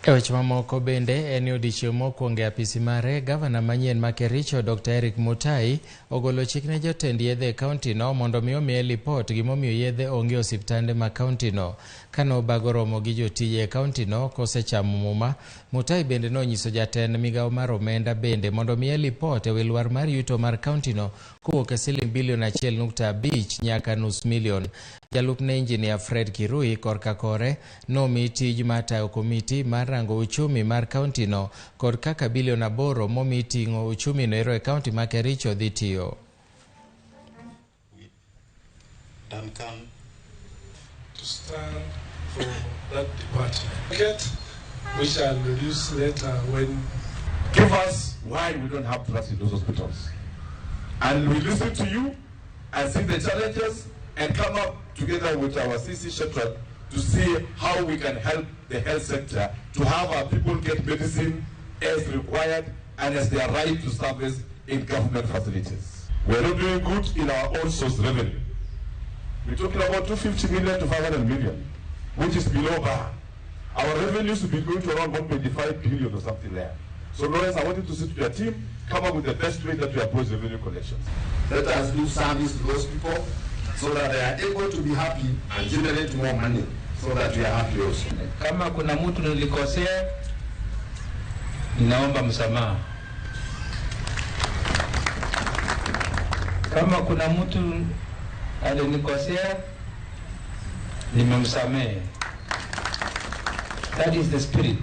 Weche mamoko bende en odiechieng' mokwongo e apisi mare, gavana manyien ma Kericho Dr. Eric Mutai ogolo chik ne jotend yedhe e kaunti-no mondo omi omiye lipot gimomiyo yedhe onge osiptande ma kaunti-no. Kane obago romo gi jotije e kaunti-no kosechamo muma, Mutai bende nonyiso jatend migawo mar omenda bende mondo omiye lipot e wi lwar mar yuto mar kaunti-no kowuok e siling bilion 1.5 nyaka nus milion. Jalupne injinia Fred Kirui korka kore nomi tij mar tayo komiti mar rango uchumi mar kaunti-no kod kaka bilion 8 momi ting'o uchumi no ero e kaunti ma Kericho dhi tiyo. To stand for that department. We shall reduce later when. Give us why we don't have trust in those hospitals. And we listen to you and see the challenges and come up together with our CC Shetland to see how we can help the health sector to have our people get medicine as required and as their right to service in government facilities. We are not doing good in our own source revenue. We're talking about 250 million to 500 million, which is below bar. Our revenues should be going to around 125 billion or something there. So Lawrence, I want you to sit with your team, come up with the best way that we approach revenue collections. Let us do service to those people so that they are able to be happy and generate more money so that we are happy also. Kama kuna mtu nilikosea, ninaomba msamaha. Kama kuna mtu alinikosea, nimemsamehe. That is the spirit.